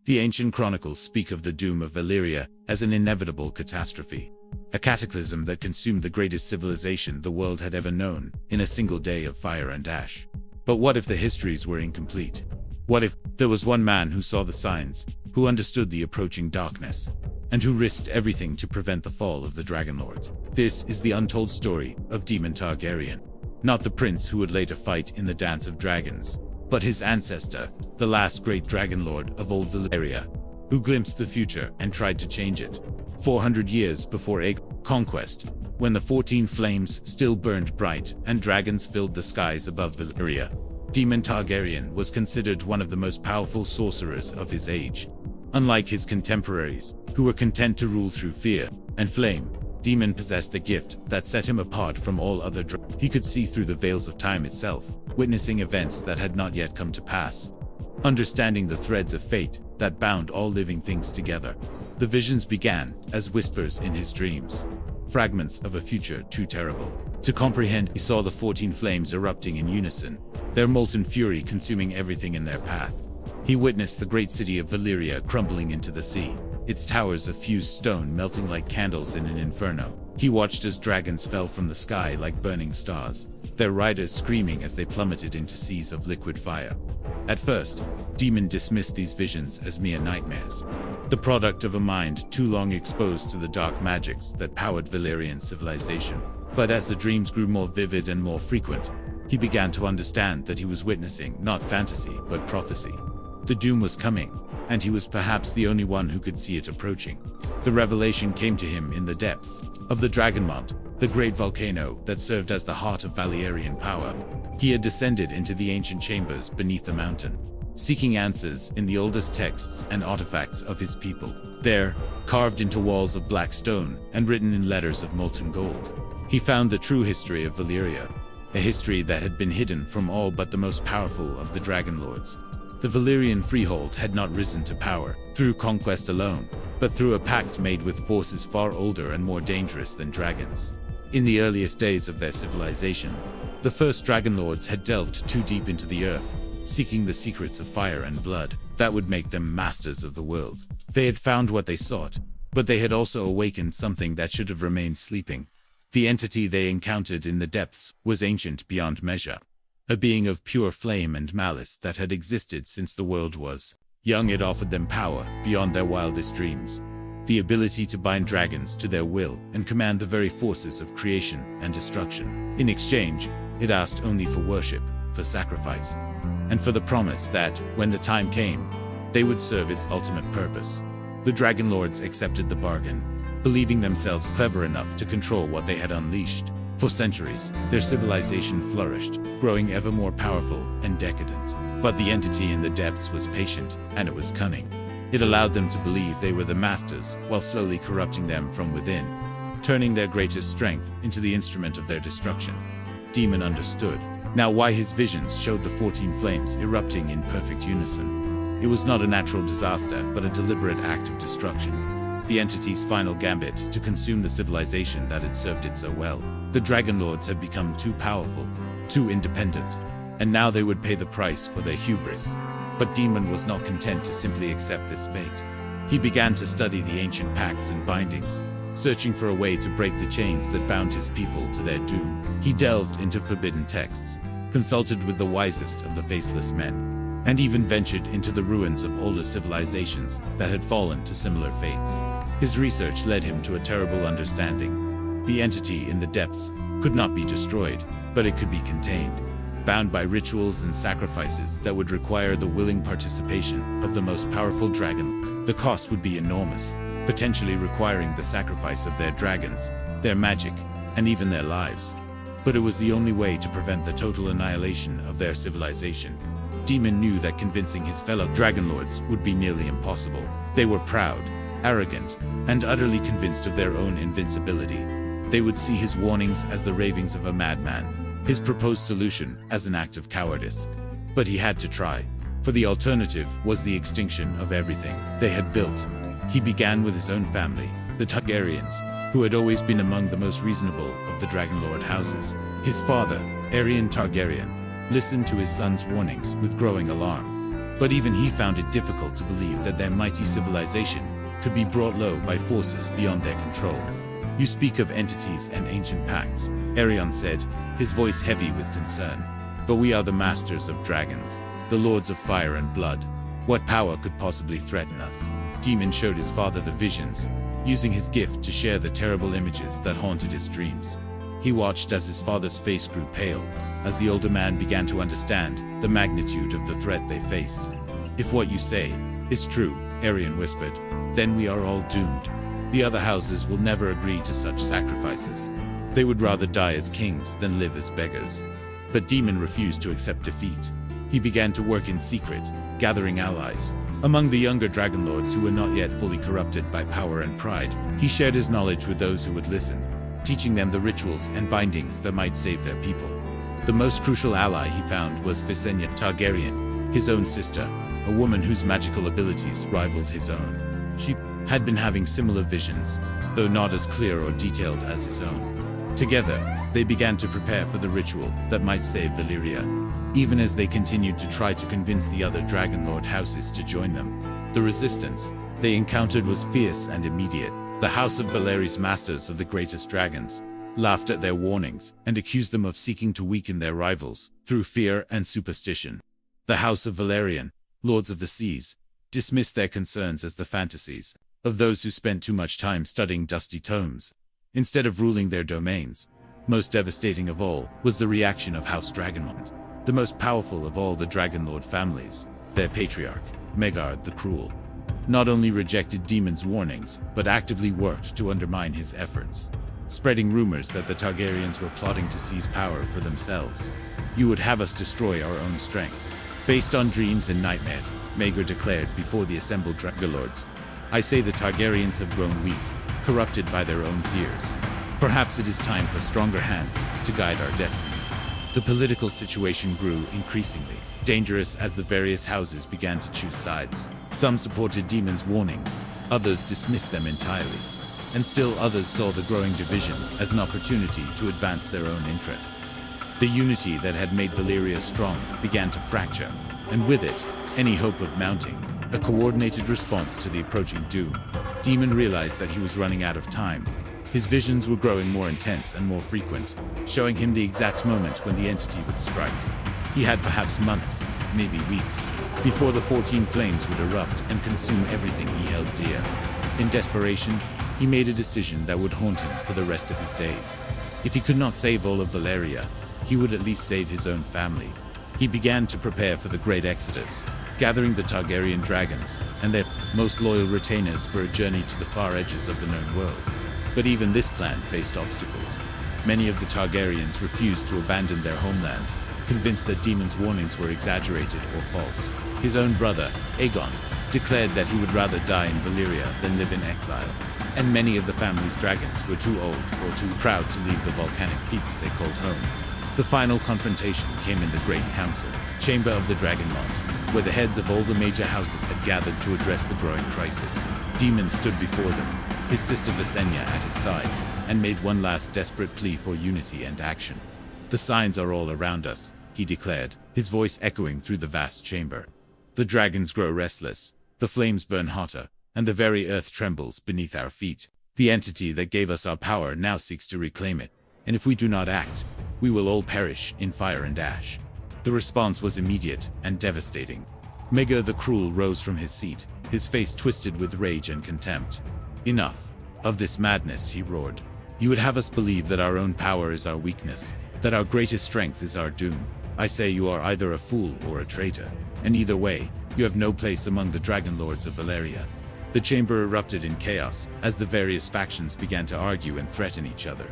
The ancient chronicles speak of the Doom of Valyria as an inevitable catastrophe, a cataclysm that consumed the greatest civilization the world had ever known in a single day of fire and ash. But what if the histories were incomplete? What if there was one man who saw the signs, who understood the approaching darkness, and who risked everything to prevent the fall of the Dragonlords? This is the untold story of Daemon Targaryen. Not the prince who would later fight in the Dance of Dragons, but his ancestor, the last great Dragonlord of old Valyria, who glimpsed the future and tried to change it. 400 years before Aegon Conquest, when the 14 flames still burned bright and dragons filled the skies above Valyria, Daemon Targaryen was considered one of the most powerful sorcerers of his age. Unlike his contemporaries, who were content to rule through fear and flame, Daemon possessed a gift that set him apart from all other dragons. He could see through the veils of time itself, witnessing events that had not yet come to pass, understanding the threads of fate that bound all living things together. The visions began as whispers in his dreams, fragments of a future too terrible to comprehend. He saw the 14 flames erupting in unison, their molten fury consuming everything in their path. He witnessed the great city of Valyria crumbling into the sea, its towers of fused stone melting like candles in an inferno. He watched as dragons fell from the sky like burning stars, their riders screaming as they plummeted into seas of liquid fire. At first, Daemon dismissed these visions as mere nightmares, the product of a mind too long exposed to the dark magics that powered Valyrian civilization. But as the dreams grew more vivid and more frequent, he began to understand that he was witnessing not fantasy but prophecy. The doom was coming, and he was perhaps the only one who could see it approaching. The revelation came to him in the depths of the Dragonmount, the great volcano that served as the heart of Valyrian power. He had descended into the ancient chambers beneath the mountain, seeking answers in the oldest texts and artifacts of his people. There, carved into walls of black stone and written in letters of molten gold, he found the true history of Valyria, a history that had been hidden from all but the most powerful of the Dragonlords. The Valyrian Freehold had not risen to power through conquest alone, but through a pact made with forces far older and more dangerous than dragons. In the earliest days of their civilization, the first Dragonlords had delved too deep into the earth, seeking the secrets of fire and blood that would make them masters of the world. They had found what they sought, but they had also awakened something that should have remained sleeping. The entity they encountered in the depths was ancient beyond measure, a being of pure flame and malice that had existed since the world was young. It offered them power beyond their wildest dreams, the ability to bind dragons to their will and command the very forces of creation and destruction. In exchange, it asked only for worship, for sacrifice, and for the promise that, when the time came, they would serve its ultimate purpose. The Dragonlords accepted the bargain, believing themselves clever enough to control what they had unleashed. For centuries, their civilization flourished, growing ever more powerful and decadent. But the entity in the depths was patient, and it was cunning. It allowed them to believe they were the masters, while slowly corrupting them from within, turning their greatest strength into the instrument of their destruction. Daemon understood now why his visions showed the 14 flames erupting in perfect unison. It was not a natural disaster, but a deliberate act of destruction, the entity's final gambit to consume the civilization that had served it so well. The Dragonlords had become too powerful, too independent, and now they would pay the price for their hubris. But Daemon was not content to simply accept this fate. He began to study the ancient pacts and bindings, searching for a way to break the chains that bound his people to their doom. He delved into forbidden texts, consulted with the wisest of the faceless men, and even ventured into the ruins of older civilizations that had fallen to similar fates. His research led him to a terrible understanding. The entity in the depths could not be destroyed, but it could be contained, bound by rituals and sacrifices that would require the willing participation of the most powerful dragon. The cost would be enormous, potentially requiring the sacrifice of their dragons, their magic, and even their lives. But it was the only way to prevent the total annihilation of their civilization. Daemon knew that convincing his fellow Dragonlords would be nearly impossible. They were proud, arrogant, and utterly convinced of their own invincibility. They would see his warnings as the ravings of a madman, his proposed solution as an act of cowardice. But he had to try, for the alternative was the extinction of everything they had built. He began with his own family, the Targaryens, who had always been among the most reasonable of the Dragonlord houses. His father, Aegon Targaryen, listened to his son's warnings with growing alarm. But even he found it difficult to believe that their mighty civilization could be brought low by forces beyond their control. "You speak of entities and ancient pacts," Aegon said, his voice heavy with concern. "But we are the masters of dragons, the lords of fire and blood. What power could possibly threaten us?" Daemon showed his father the visions, using his gift to share the terrible images that haunted his dreams. He watched as his father's face grew pale, as the older man began to understand the magnitude of the threat they faced. "If what you say is true," Aegon whispered, "then we are all doomed. The other houses will never agree to such sacrifices. They would rather die as kings than live as beggars." But Daemon refused to accept defeat. He began to work in secret, gathering allies. Among the younger dragon lords who were not yet fully corrupted by power and pride, he shared his knowledge with those who would listen, teaching them the rituals and bindings that might save their people. The most crucial ally he found was Visenya Targaryen, his own sister, a woman whose magical abilities rivaled his own. She had been having similar visions, though not as clear or detailed as his own. Together, they began to prepare for the ritual that might save Valyria, even as they continued to try to convince the other Dragon Lord houses to join them. The resistance they encountered was fierce and immediate. The House of Valyria's masters of the greatest dragons laughed at their warnings and accused them of seeking to weaken their rivals through fear and superstition. The House of Valyrian, Lords of the Seas, dismissed their concerns as the fantasies of those who spent too much time studying dusty tomes, instead of ruling their domains. Most devastating of all was the reaction of House Targaryen, the most powerful of all the Dragon Lord families. Their patriarch, Megard the Cruel, not only rejected Daemon's warnings, but actively worked to undermine his efforts, spreading rumors that the Targaryens were plotting to seize power for themselves. "You would have us destroy our own strength, based on dreams and nightmares," Megard declared before the assembled Dragonlords. "I say the Targaryens have grown weak, corrupted by their own fears. Perhaps it is time for stronger hands to guide our destiny." The political situation grew increasingly dangerous as the various houses began to choose sides. Some supported Daemon's warnings, others dismissed them entirely, and still others saw the growing division as an opportunity to advance their own interests. The unity that had made Valyria strong began to fracture, and with it, any hope of mounting a coordinated response to the approaching doom. Daemon realized that he was running out of time. His visions were growing more intense and more frequent, showing him the exact moment when the entity would strike. He had perhaps months, maybe weeks, before the 14 flames would erupt and consume everything he held dear. In desperation, he made a decision that would haunt him for the rest of his days. If he could not save all of Valyria, he would at least save his own family. He began to prepare for the Great Exodus, gathering the Targaryen dragons and their most loyal retainers for a journey to the far edges of the known world. But even this plan faced obstacles. Many of the Targaryens refused to abandon their homeland, convinced that Daemon's warnings were exaggerated or false. His own brother, Aegon, declared that he would rather die in Valyria than live in exile. And many of the family's dragons were too old or too proud to leave the volcanic peaks they called home. The final confrontation came in the Great Council, chamber of the Dragonmont, where the heads of all the major houses had gathered to address the growing crisis. Daemon stood before them, his sister Visenya at his side, and made one last desperate plea for unity and action. "The signs are all around us," he declared, his voice echoing through the vast chamber. "The dragons grow restless, the flames burn hotter, and the very earth trembles beneath our feet. The entity that gave us our power now seeks to reclaim it, and if we do not act, we will all perish in fire and ash." The response was immediate and devastating. Megard the Cruel rose from his seat, his face twisted with rage and contempt. "Enough of this madness," he roared. "You would have us believe that our own power is our weakness, that our greatest strength is our doom. I say you are either a fool or a traitor, and either way, you have no place among the Dragon Lords of Valyria." The chamber erupted in chaos as the various factions began to argue and threaten each other.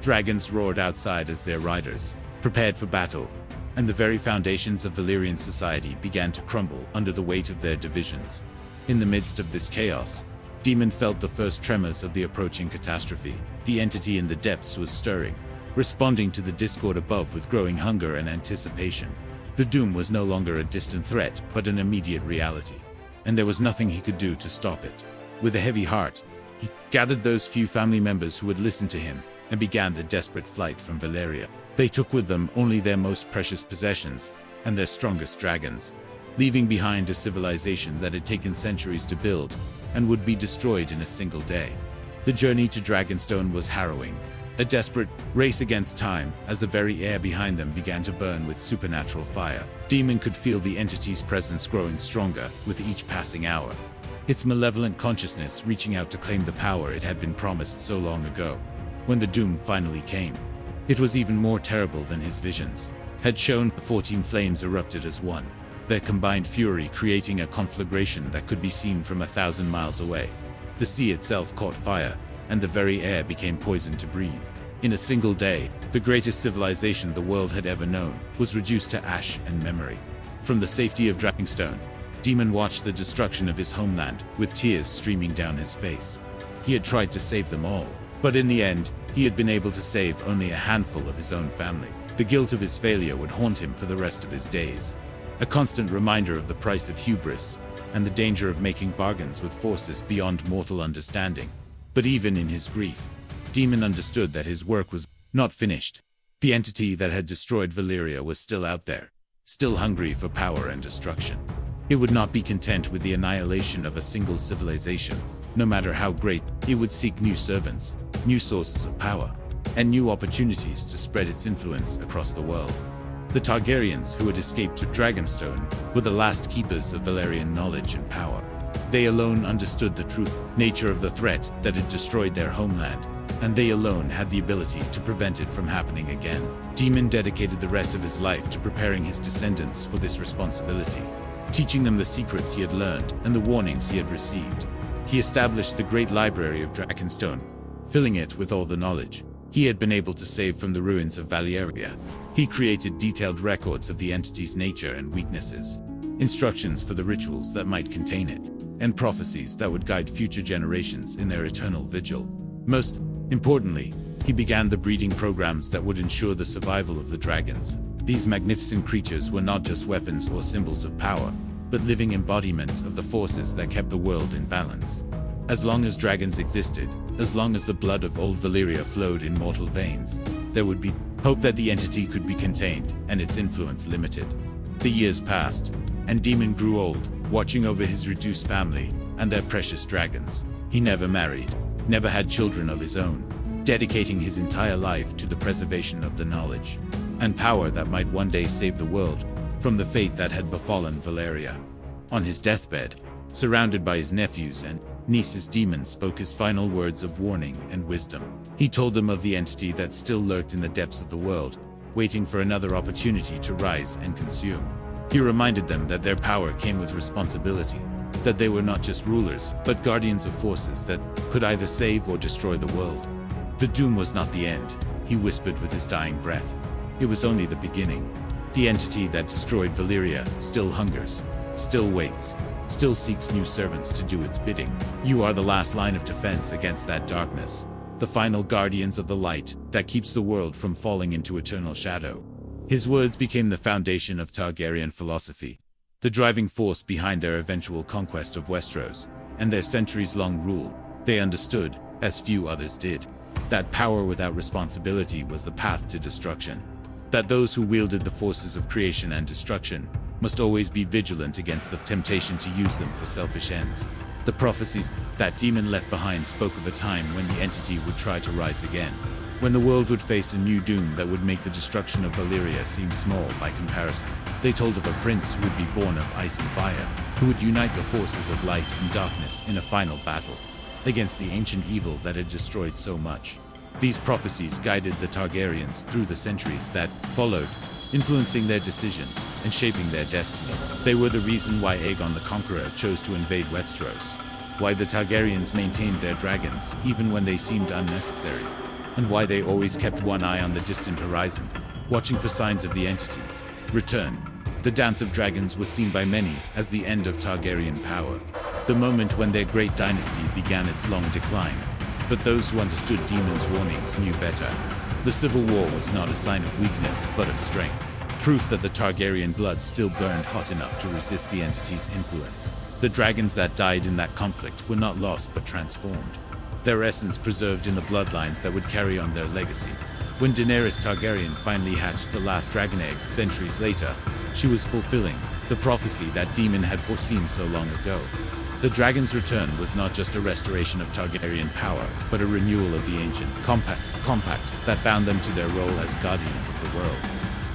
Dragons roared outside as their riders prepared for battle, and the very foundations of Valyrian society began to crumble under the weight of their divisions. In the midst of this chaos, Daemon felt the first tremors of the approaching catastrophe. The entity in the depths was stirring, responding to the discord above with growing hunger and anticipation. The doom was no longer a distant threat, but an immediate reality, and there was nothing he could do to stop it. With a heavy heart, he gathered those few family members who would listen to him and began the desperate flight from Valyria. They took with them only their most precious possessions and their strongest dragons. leaving behind a civilization that had taken centuries to build and would be destroyed in a single day. The journey to Dragonstone was harrowing, a desperate race against time as the very air behind them began to burn with supernatural fire. Daemon could feel the entity's presence growing stronger with each passing hour, its malevolent consciousness reaching out to claim the power it had been promised so long ago. When the doom finally came, it was even more terrible than his visions had shown. 14 flames erupted as one, their combined fury creating a conflagration that could be seen from 1,000 miles away. The sea itself caught fire, and the very air became poison to breathe. In a single day, the greatest civilization the world had ever known was reduced to ash and memory. From the safety of Dragonstone, Daemon watched the destruction of his homeland with tears streaming down his face. He had tried to save them all, but in the end, he had been able to save only a handful of his own family. The guilt of his failure would haunt him for the rest of his days, a constant reminder of the price of hubris and the danger of making bargains with forces beyond mortal understanding. But even in his grief, Daemon understood that his work was not finished. The entity that had destroyed Valyria was still out there, still hungry for power and destruction. It would not be content with the annihilation of a single civilization. No matter how great, it would seek new servants, new sources of power, and new opportunities to spread its influence across the world. The Targaryens who had escaped to Dragonstone were the last keepers of Valyrian knowledge and power. They alone understood the true nature of the threat that had destroyed their homeland, and they alone had the ability to prevent it from happening again. Daemon dedicated the rest of his life to preparing his descendants for this responsibility, teaching them the secrets he had learned and the warnings he had received. He established the great library of Dragonstone, filling it with all the knowledge he had been able to save from the ruins of Valyria. He created detailed records of the entity's nature and weaknesses, instructions for the rituals that might contain it, and prophecies that would guide future generations in their eternal vigil. Most importantly, he began the breeding programs that would ensure the survival of the dragons. These magnificent creatures were not just weapons or symbols of power, but living embodiments of the forces that kept the world in balance. As long as dragons existed, as long as the blood of old Valyria flowed in mortal veins, there would be hope that the entity could be contained and its influence limited. The years passed, and Daemon grew old, watching over his reduced family and their precious dragons. He never married, never had children of his own, dedicating his entire life to the preservation of the knowledge and power that might one day save the world from the fate that had befallen Valyria. On his deathbed, surrounded by his nephews and nieces, Daemon spoke his final words of warning and wisdom. He told them of the entity that still lurked in the depths of the world, waiting for another opportunity to rise and consume. He reminded them that their power came with responsibility, that they were not just rulers, but guardians of forces that could either save or destroy the world. The doom was not the end, he whispered with his dying breath. It was only the beginning. The entity that destroyed Valyria still hungers, still waits, still seeks new servants to do its bidding. You are the last line of defense against that darkness, the final guardians of the light that keeps the world from falling into eternal shadow. His words became the foundation of Targaryen philosophy, the driving force behind their eventual conquest of Westeros and their centuries-long rule. They understood, as few others did, that power without responsibility was the path to destruction, that those who wielded the forces of creation and destruction must always be vigilant against the temptation to use them for selfish ends. The prophecies that Daemon left behind spoke of a time when the entity would try to rise again, when the world would face a new doom that would make the destruction of Valyria seem small by comparison. They told of a prince who would be born of ice and fire, who would unite the forces of light and darkness in a final battle against the ancient evil that had destroyed so much. These prophecies guided the Targaryens through the centuries that followed, influencing their decisions and shaping their destiny. They were the reason why Aegon the Conqueror chose to invade Westeros, why the Targaryens maintained their dragons even when they seemed unnecessary, and why they always kept one eye on the distant horizon, watching for signs of the entity's return. The Dance of Dragons was seen by many as the end of Targaryen power, the moment when their great dynasty began its long decline. But those who understood Daemon's warnings knew better. The civil war was not a sign of weakness but of strength, proof that the Targaryen blood still burned hot enough to resist the entity's influence. The dragons that died in that conflict were not lost but transformed, their essence preserved in the bloodlines that would carry on their legacy. When Daenerys Targaryen finally hatched the last dragon eggs centuries later, she was fulfilling the prophecy that Daemon had foreseen so long ago. The dragon's return was not just a restoration of Targaryen power, but a renewal of the ancient compact that bound them to their role as guardians of the world.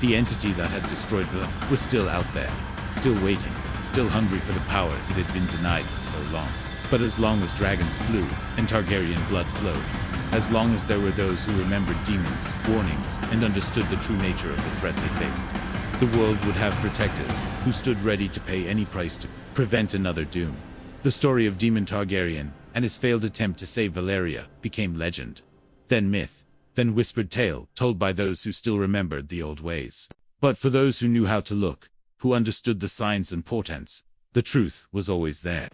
The entity that had destroyed Valyria was still out there, still waiting, still hungry for the power it had been denied for so long. But as long as dragons flew and Targaryen blood flowed, as long as there were those who remembered demons, warnings, and understood the true nature of the threat they faced, the world would have protectors who stood ready to pay any price to prevent another doom. The story of Daemon Targaryen and his failed attempt to save Valyria became legend, then myth, then whispered tale told by those who still remembered the old ways. But for those who knew how to look, who understood the signs and portents, the truth was always there.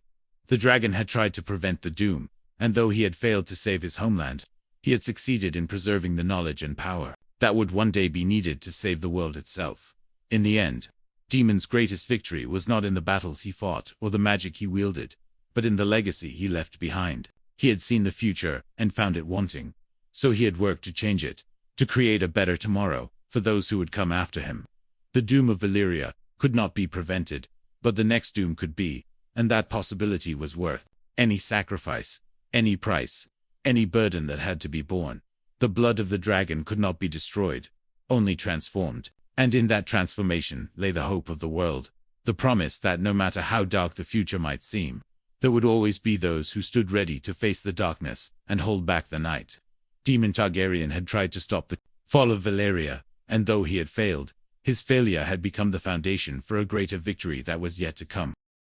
The dragon had tried to prevent the doom, and though he had failed to save his homeland, he had succeeded in preserving the knowledge and power that would one day be needed to save the world itself. In the end, Daemon's greatest victory was not in the battles he fought or the magic he wielded, but in the legacy he left behind. He had seen the future and found it wanting, so he had worked to change it, to create a better tomorrow for those who would come after him. The doom of Valyria could not be prevented, but the next doom could be, and that possibility was worth any sacrifice, any price, any burden that had to be borne. The blood of the dragon could not be destroyed, only transformed, and in that transformation lay the hope of the world, the promise that no matter how dark the future might seem, there would always be those who stood ready to face the darkness and hold back the night. Daemon Targaryen had tried to stop the fall of Valyria, and though he had failed, his failure had become the foundation for a greater victory that was yet to come.